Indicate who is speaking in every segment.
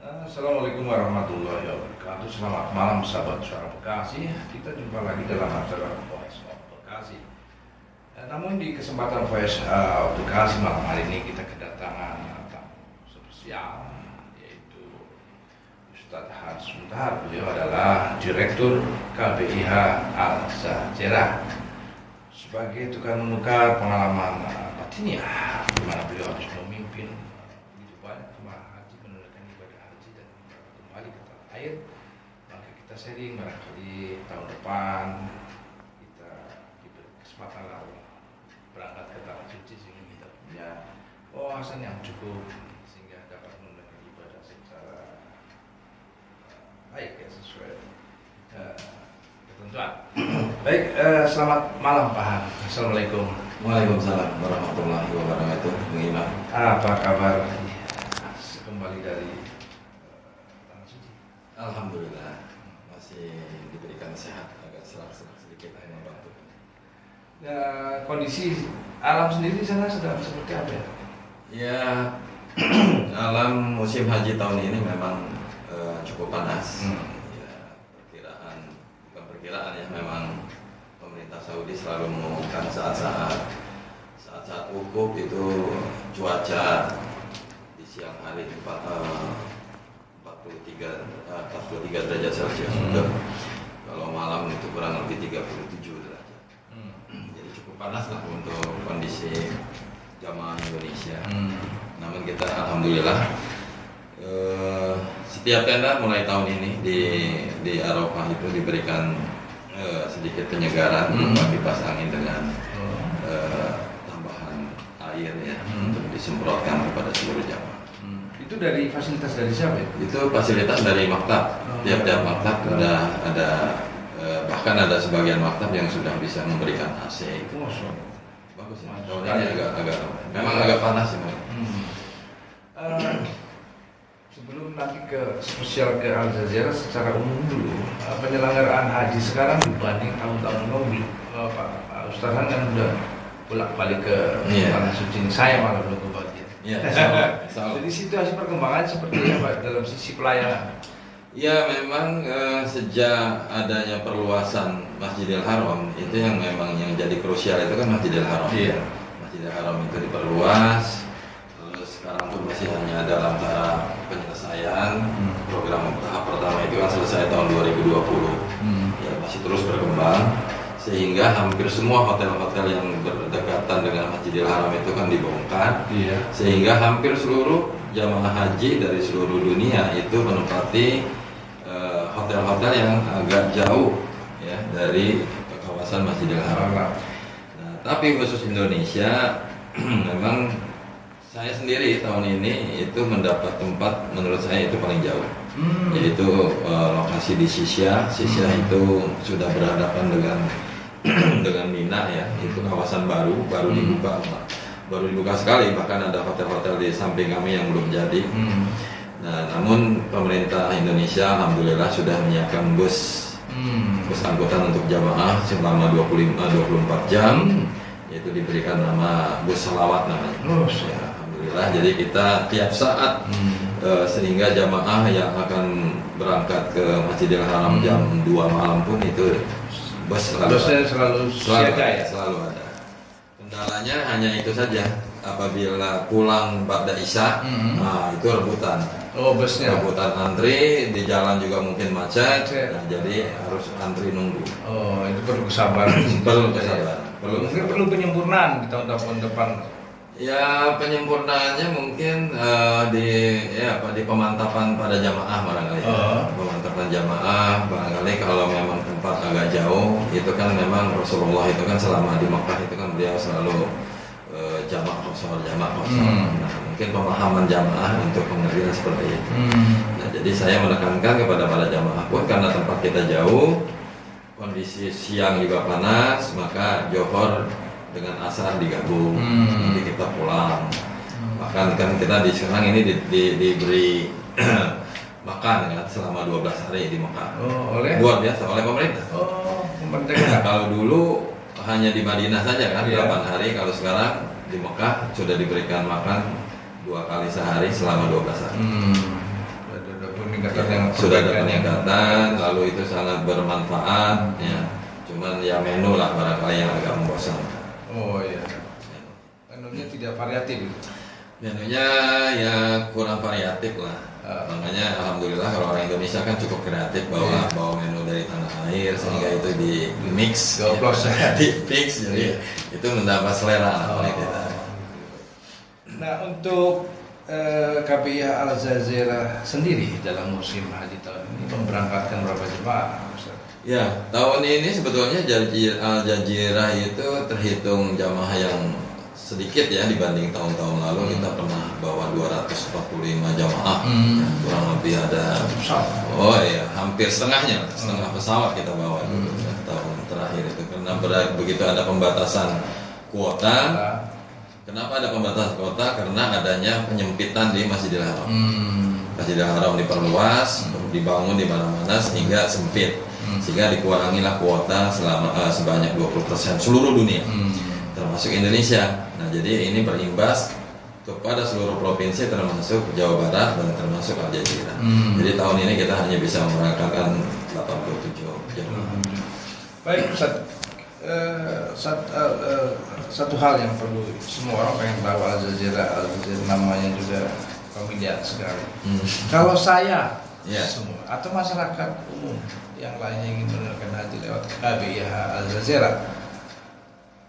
Speaker 1: Assalamualaikum warahmatullahi wabarakatuh. Selamat malam sahabat Suara Bekasi. Kita jumpa lagi dalam acara Voice of Bekasi. Namun di kesempatan Voice of Bekasi malam hari ini kita kedatangan tamu spesial, yaitu Ustad.H.Hans Munthahar. Beliau adalah Direktur KBIH Al-Jazeera. Sebagai tukang menukar pengalaman batinnya, di mana beliau harus memimpin begitu banyak jemaah haji menunaikan ibadah haji dan kembali ke tanah air. Maka kita sharing barangkali tahun depan kita diberi kesempatan lalu berangkat ke tanah suci sehingga kita punya wawasan yang cukup sehingga dapat menunaikan ibadah secara baik ya, sesuai ketentuan. Baik, selamat malam Pak Han. Assalamualaikum.
Speaker 2: Waalaikumsalam warahmatullahi wabarakatuh. Bagaimana?
Speaker 1: Apa kabar? Kembali dari tanah suci.
Speaker 2: Alhamdulillah masih diberikan sehat, agak serak-serak sedikit membantu.
Speaker 1: Ya, kondisi alam sendiri di sana sedang seperti apa ya?
Speaker 2: Ya, alam musim haji tahun ini memang cukup panas. Ya, bukan perkiraan ya, memang pemerintah Saudi selalu mengumumkan saat-saat wukuf itu cuaca di siang hari 43 derajat Celcius. Kalau malam itu kurang lebih 37 derajat. Jadi cukup panas lah untuk kondisi jamaah Indonesia. Namun kita alhamdulillah setiap tenda mulai tahun ini di Arafah itu diberikan sedikit penyegaran berupa kipas angin dengan tambahan air ya untuk disemprotkan kepada seluruh jamaah.
Speaker 1: Itu dari fasilitas dari siapa ya?
Speaker 2: Itu fasilitas dari maktab. Tiap-tiap maktab ada bahkan ada sebagian maktab yang sudah bisa memberikan AC. Itu bagus ya. Tahun ini memang agak panas ya.
Speaker 1: Sebelum nanti ke spesial ke Al-Jazeera secara umum dulu, penyelenggaraan haji sekarang dibanding tahun-tahun lalu, Pak Ustad kan udah bolak-balik ke tanah suci. Saya malah belum kebagian. Jadi situasi perkembangan seperti apa dalam sisi pelayanan?
Speaker 2: Ya memang sejak adanya perluasan Masjidil Haram itu yang memang yang jadi krusial itu kan Masjidil Haram. Masjidil Haram itu diperluas. Sekarang pun masih hanya dalam tahap penyelesaian. Program tahap pertama itu kan selesai tahun 2020. Ya masih terus berkembang sehingga hampir semua hotel-hotel yang berdekatan dengan Masjidil Haram itu kan dibongkar. Sehingga hampir seluruh jamaah haji dari seluruh dunia itu menempati hotel-hotel yang agak jauh ya dari kawasan Masjidil Haram. Nah, tapi khusus Indonesia memang saya sendiri tahun ini itu mendapat tempat menurut saya itu paling jauh, yaitu lokasi di Sisya. Sisya itu sudah berhadapan dengan Mina ya, itu kawasan baru dibuka sekali, bahkan ada hotel-hotel di samping kami yang belum jadi. Nah, namun pemerintah Indonesia alhamdulillah sudah menyiapkan bus angkutan untuk jamaah selama 24 jam, yaitu diberikan nama bus selawat namanya. Ya, alhamdulillah, jadi kita tiap saat sehingga jamaah yang akan berangkat ke Masjidil Haram jam 2 malam pun itu busnya selalu siaga ya? Selalu ada. Kendalanya hanya itu saja, apabila pulang ba'da Isya, nah itu rebutan.
Speaker 1: Busnya
Speaker 2: rebutan antri, di jalan juga mungkin macet. Nah, jadi harus antri nunggu.
Speaker 1: Itu perlu kesabaran.
Speaker 2: Mungkin
Speaker 1: perlu penyempurnaan di tahun depan.
Speaker 2: Ya penyempurnaannya mungkin di pemantapan pada jamaah barangkali. Pemantapan jamaah barangkali kalau memang tempat agak jauh, itu kan memang Rasulullah itu kan selama di Makkah itu kan beliau selalu jamaah kosor. Nah, mungkin pemahaman jamaah untuk pengertian seperti itu. Nah, jadi saya menekankan kepada para jamaah pun karena tempat kita jauh, kondisi siang juga panas, maka Johor dengan asar digabung, nanti kita pulang. Bahkan kan kita sekarang ini diberi makan kan selama 12 hari di Mekah. Luar biasa oleh pemerintah. Kalau dulu hanya di Madinah saja kan 8 hari, kalau sekarang di Mekah sudah diberikan makan 2 kali sehari selama 12 hari. sudah ada peningkatan, lalu itu sangat bermanfaat ya. Cuman ya menu lah barangkali yang agak membosankan.
Speaker 1: Oh iya. Menunya tidak variatif.
Speaker 2: Menunya ya kurang variatif lah. Makanya alhamdulillah kalau orang Indonesia kan cukup kreatif bawa menu dari tanah air sehingga itu di mix, di fix, jadi itu mendapat selera oleh kita.
Speaker 1: Nah untuk KBIH Al-Jazeera sendiri dalam musim haji tahun ini memberangkatkan berapa jemaah?
Speaker 2: Ya, tahun ini sebetulnya Al-Jazeera itu terhitung jamaah yang sedikit ya dibanding tahun-tahun lalu. Kita pernah bawa 245 jamaah, kurang lebih ada hampir setengah pesawat kita bawa dulu tahun terakhir itu karena begitu ada pembatasan kuota. Kenapa ada pembatasan kuota? Karena adanya penyempitan di Masjidil Haram. Masjidil Haram diperluas, dibangun di mana-mana sehingga sempit. Sehingga dikurangilah kuota sebanyak 20% seluruh dunia, termasuk Indonesia. Nah, jadi ini berimbas kepada seluruh provinsi termasuk Jawa Barat dan termasuk Al-Jazeera. Jadi tahun ini kita hanya bisa memberangkatkan 87 jemaah. Baik,
Speaker 1: Ustaz. Satu hal yang perlu semua orang pengen tahu Al-Jazeera namanya juga familiar sekali. Kalau saya semua atau masyarakat umum yang lainnya ingin menunaikan haji lewat KBIH Al-Jazeera,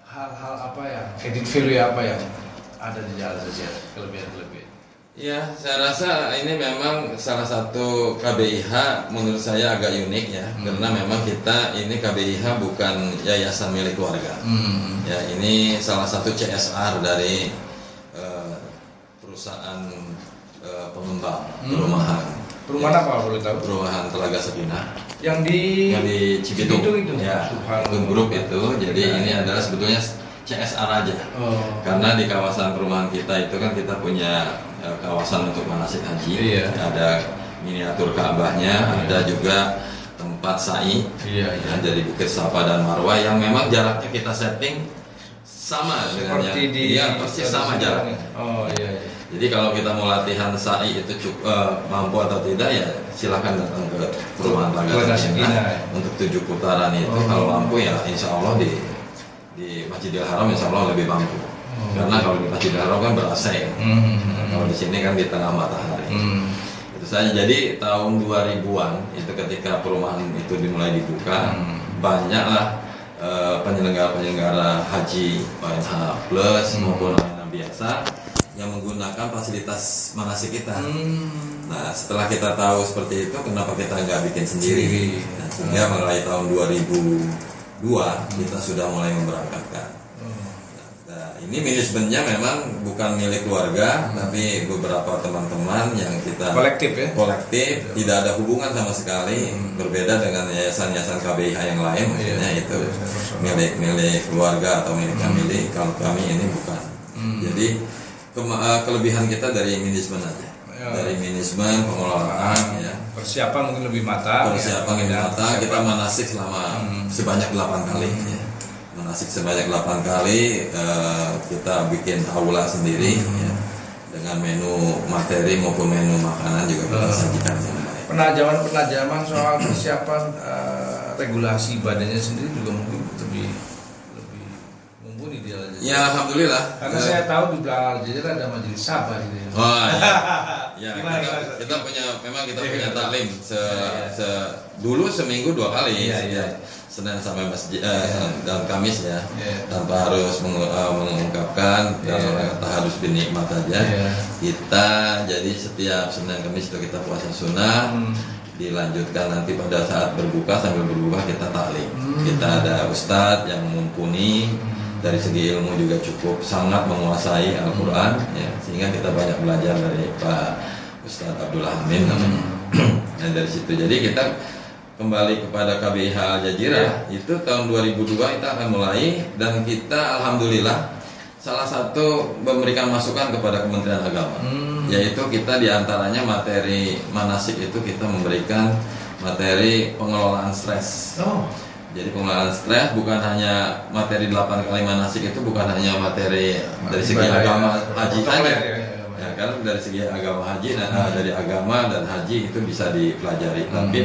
Speaker 1: hal-hal apa yang added value apa yang ada di Al-Jazeera, kelebihan-kelebihan?
Speaker 2: Ya, saya rasa ini memang salah satu KBIH menurut saya agak unik ya, karena memang kita ini KBIH bukan yayasan milik keluarga. Ya, ini salah satu CSR dari perusahaan pengembang perumahan.
Speaker 1: Perumahan apa boleh tahu?
Speaker 2: Perumahan Telaga Sakinah.
Speaker 1: Yang di
Speaker 2: Cibitung itu. Ya, itu grup itu. Jadi ini adalah sebetulnya CSR aja. Karena di kawasan perumahan kita itu kan kita punya kawasan untuk manasik haji. Ada miniatur Ka'bahnya, ada juga tempat sa'i. Dari Bukit Safa dan Marwah yang memang jaraknya kita setting sama dengan yang pasti sama jaraknya. Jadi kalau kita mau latihan sa'i itu cukup mampu atau tidak ya silakan datang ke perumahan Telaga Sakinah untuk 7 putaran itu. Kalau mampu ya insya Allah di Masjidil Haram insya Allah lebih mampu. Karena kalau di Masjidil Haram kan ber-AC ya. Kalau di sini kan di tengah matahari. Itu saja. Jadi tahun 2000-an itu ketika perumahan itu dimulai dibuka, banyaklah penyelenggara haji ONH plus maupun ONH biasa yang menggunakan fasilitas manasik kita. Nah, setelah kita tahu seperti itu, kenapa kita nggak bikin sendiri? Nah, sehingga mulai tahun 2002 kita sudah mulai memberangkatkan. Nah, ini manajemennya memang bukan milik keluarga, tapi beberapa teman-teman yang kita
Speaker 1: kolektif,
Speaker 2: tidak ada hubungan sama sekali, berbeda dengan yayasan-yayasan KBIH yang lain, maksudnya itu milik keluarga atau milik kami. Kalau kami ini bukan. Jadi kelebihan kita dari manajemen aja, dari manajemen pengelolaan ya.
Speaker 1: Persiapan mungkin lebih matang.
Speaker 2: Kita manasik selama sebanyak 8 kali ya. Manasik sebanyak 8 kali, kita bikin aula sendiri ya. Dengan menu materi maupun menu makanan juga kita sajikan dengan baik.
Speaker 1: Penajaman soal persiapan regulasi badannya sendiri juga mungkin lebih mumpuni di Al-Jazeera.
Speaker 2: Ya alhamdulillah.
Speaker 1: Karena saya tahu di belakang Al-Jazeera ada majelis sabar gitu.
Speaker 2: Ya, kita punya taklim dulu seminggu 2 kali. Senin sampai masjid dan Kamis ya, tanpa harus mengungkapkan dan harus bernikmat aja. Kita jadi setiap Senin Kamis itu kita puasa sunnah, dilanjutkan nanti pada saat berbuka, sambil berbuka kita taklim. Kita ada ustadz yang mumpuni, dari segi ilmu juga cukup sangat menguasai Al-Quran ya, sehingga kita banyak belajar dari Pak Ustad.H.Hans namanya. Dan dari situ jadi kita kembali kepada KBIH Al-Jazeera itu tahun 2002 kita akan mulai, dan kita alhamdulillah salah satu memberikan masukan kepada Kementerian Agama, yaitu kita diantaranya materi manasik itu kita memberikan materi pengelolaan stres. Jadi pengelolaan stres bukan hanya materi 8 kali manasik, itu bukan hanya materi dari segi agama haji saja. Ya, karena dari segi agama haji dari agama dan haji itu bisa dipelajari. Tapi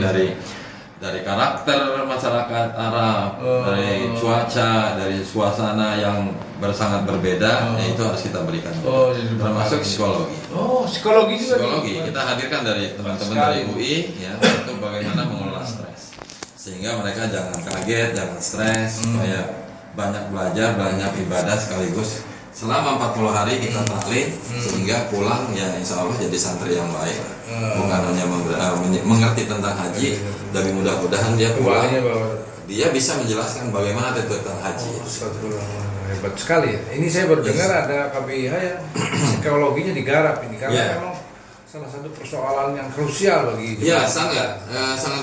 Speaker 2: dari karakter masyarakat Arab, dari cuaca, dari suasana yang sangat berbeda, ya itu harus kita berikan. Termasuk psikologi.
Speaker 1: Psikologi juga.
Speaker 2: Psikologi kita hadirkan dari teman-teman dari UI ya untuk bagaimana mengelola stres, sehingga mereka jangan kaget, jangan stres, supaya banyak belajar, banyak ibadah sekaligus. Selama 40 hari kita taklim sehingga pulang ya insya Allah jadi santri yang baik. Bukan hanya mengerti tentang haji, tapi mudah-mudahan dia pulang dia bisa menjelaskan bagaimana tentang haji.
Speaker 1: Hebat sekali. Ini saya baru dengar ada KBIH yang psikologinya digarap ini karena memang salah satu persoalan yang krusial bagi
Speaker 2: ya sangat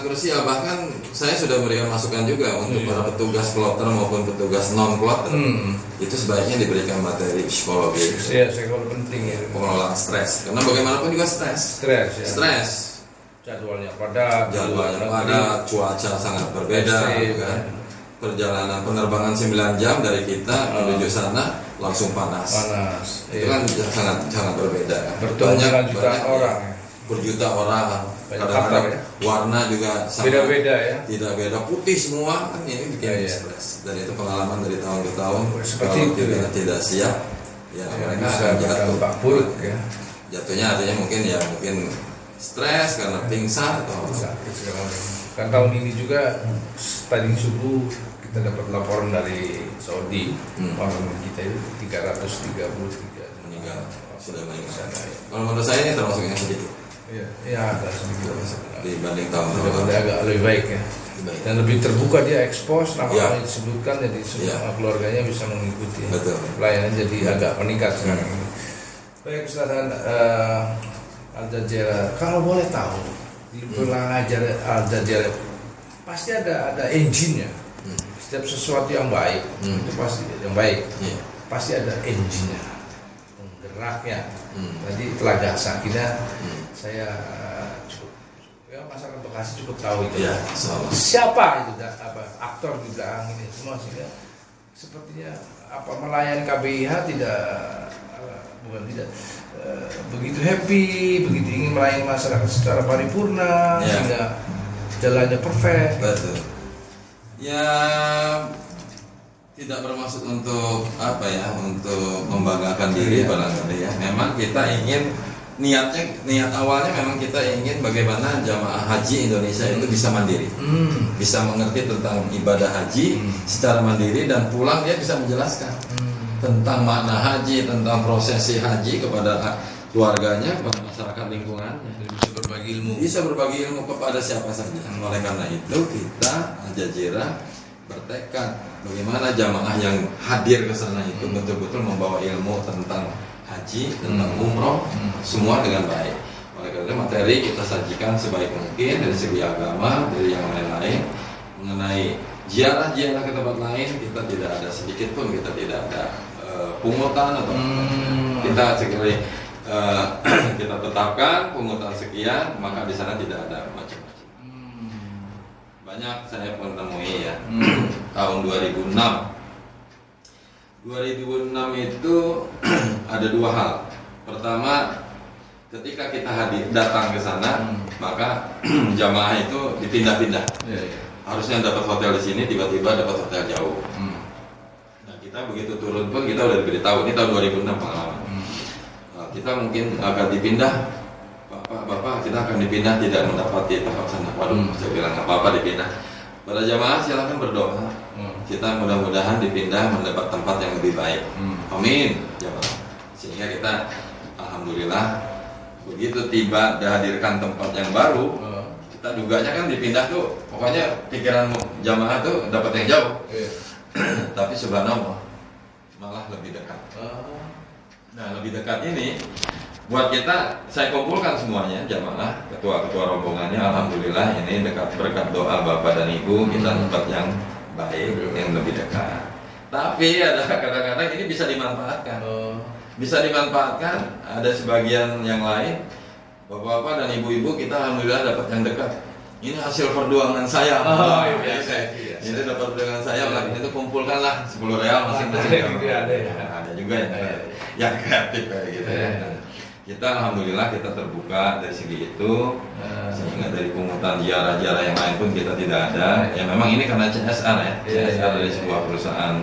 Speaker 2: krusial. Bahkan saya sudah memberikan masukan juga untuk para petugas kloter maupun petugas non kloter itu sebaiknya diberikan materi psikologi.
Speaker 1: Psikologi penting ya.
Speaker 2: Pengelolaan stres karena bagaimanapun juga stres. Jadwalnya padat, cuaca sangat berbeda kan. Perjalanan penerbangan 9 jam dari kita menuju sana langsung panas. Itu kan sangat berbeda.
Speaker 1: Banyak jutaan orang.
Speaker 2: Berjuta orang. Kadang-kadang warna juga sangat
Speaker 1: beda-beda ya.
Speaker 2: Tidak beda, putih semua kan ini bikin stres. Dan itu pengalaman dari tahun ke tahun.
Speaker 1: Seperti
Speaker 2: kalau kita tidak siap, ya mereka akan jatuh.
Speaker 1: Ya.
Speaker 2: Jatuhnya artinya mungkin stres karena pingsan atau
Speaker 1: sakit segala macam. Kan tahun ini juga tadi subuh kita dapat laporan dari Saudi, orang kita itu 333
Speaker 2: meninggal sudah meninggal.
Speaker 1: Sana.
Speaker 2: Kalau menurut saya ini termasuk yang sedikit.
Speaker 1: Iya, ada sedikit
Speaker 2: dibanding tahun
Speaker 1: lalu. Agak lebih baik ya. Dan lebih terbuka dia ekspos, namanya disebutkan jadi semua keluarganya bisa mengikuti.
Speaker 2: Betul.
Speaker 1: Pelayanan jadi agak meningkat sekarang ini. Baik, Ustad.H.Hans Al-Jazeera, kalau boleh tahu di Program Al-Jazeera pasti ada engine-nya. Setiap sesuatu yang baik itu pasti yang baik, pasti ada engine-nya, penggeraknya. Tadi telaga sakina saya cukup, ya masyarakat Bekasi cukup tahu itu. Siapa itu aktor di belakang ini semua, sehingga sepertinya melayani KBIH tidak begitu happy, begitu ingin melayani masyarakat secara paripurna, sehingga jalannya perfect.
Speaker 2: Betul. Ya tidak bermaksud untuk untuk membanggakan diri barangkali ya. Memang kita ingin niat awalnya memang kita ingin bagaimana jamaah haji Indonesia itu bisa mandiri, bisa mengerti tentang ibadah haji secara mandiri dan pulang dia bisa menjelaskan tentang makna haji, tentang prosesi haji kepada keluarganya, kepada masyarakat lingkungannya. Bisa berbagi ilmu kepada siapa saja. Oleh karena itu kita Al-Jazeera bertekad bagaimana jamaah yang hadir ke sana itu betul-betul membawa ilmu tentang haji, tentang umroh, semua dengan baik. Oleh karena itu materi kita sajikan sebaik mungkin dari segi agama, dari yang lain-lain mengenai ziarah-ziarah ke tempat lain. Kita tidak ada sedikit pun kita tidak ada pungutan atau kita sekali kita tetapkan pungutan sekian, maka di sana tidak ada macam-macam. Banyak saya pun temui ya. Tahun 2006 itu ada dua hal. Pertama, ketika kita datang ke sana, maka jamaah itu dipindah-pindah. Harusnya dapat hotel di sini, tiba-tiba dapat hotel jauh. Nah, kita begitu turun pun kita udah diberitahu, ini tahun 2006 pengalaman. Kita mungkin akan dipindah, Bapak kita akan dipindah, tidak mendapati tempat sana. Waduh, saya bilang nggak apa-apa dipindah. Para jamaah silakan berdoa. Kita mudah-mudahan dipindah mendapat tempat yang lebih baik. Amin. Jamaah. Sehingga kita, alhamdulillah, begitu tiba dihadirkan tempat yang baru, kita duganya kan dipindah tuh, pokoknya pikiran jamaah tuh dapat yang jauh. Tapi subhanallah, malah lebih dekat. Nah, lebih dekat ini buat kita, saya kumpulkan semuanya jamaah, ketua-ketua rombongannya, alhamdulillah ini dekat berkat doa Bapak dan Ibu kita tempat yang baik, yang lebih dekat. Tapi ada kadang-kadang ini bisa dimanfaatkan. Bisa dimanfaatkan, ada sebagian yang lain, Bapak-bapak dan ibu-ibu kita alhamdulillah dapat yang dekat. Ini hasil perjuangan saya. Ini dapat perjuangan saya, itu kumpulkanlah 10 real masing-masing.
Speaker 1: Ada
Speaker 2: juga yang kreatif kayak gitu ya. kita alhamdulillah kita terbuka dari segi itu, sehingga dari pungutan ziarah-ziarah yang lain pun kita tidak ada. Ya memang ini karena CSR ya, CSR dari sebuah perusahaan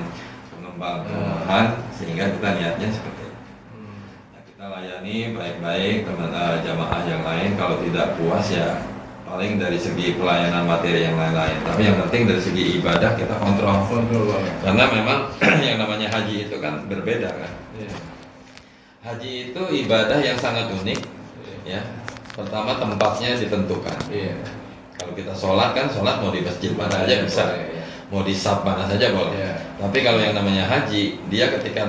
Speaker 2: pengembang perumahan, sehingga kita niatnya seperti itu. Nah, kita layani baik-baik teman jamaah yang lain. Kalau tidak puas ya paling dari segi pelayanan materi yang lain-lain. Tapi yang penting dari segi ibadah kita kontrol. Karena memang yang namanya haji itu kan berbeda kan. Haji itu ibadah yang sangat unik, ya. Pertama tempatnya ditentukan. Kalau kita sholat kan sholat mau di masjid mana aja bisa, mau di sab mana saja boleh. Tapi kalau yang namanya haji, dia ketika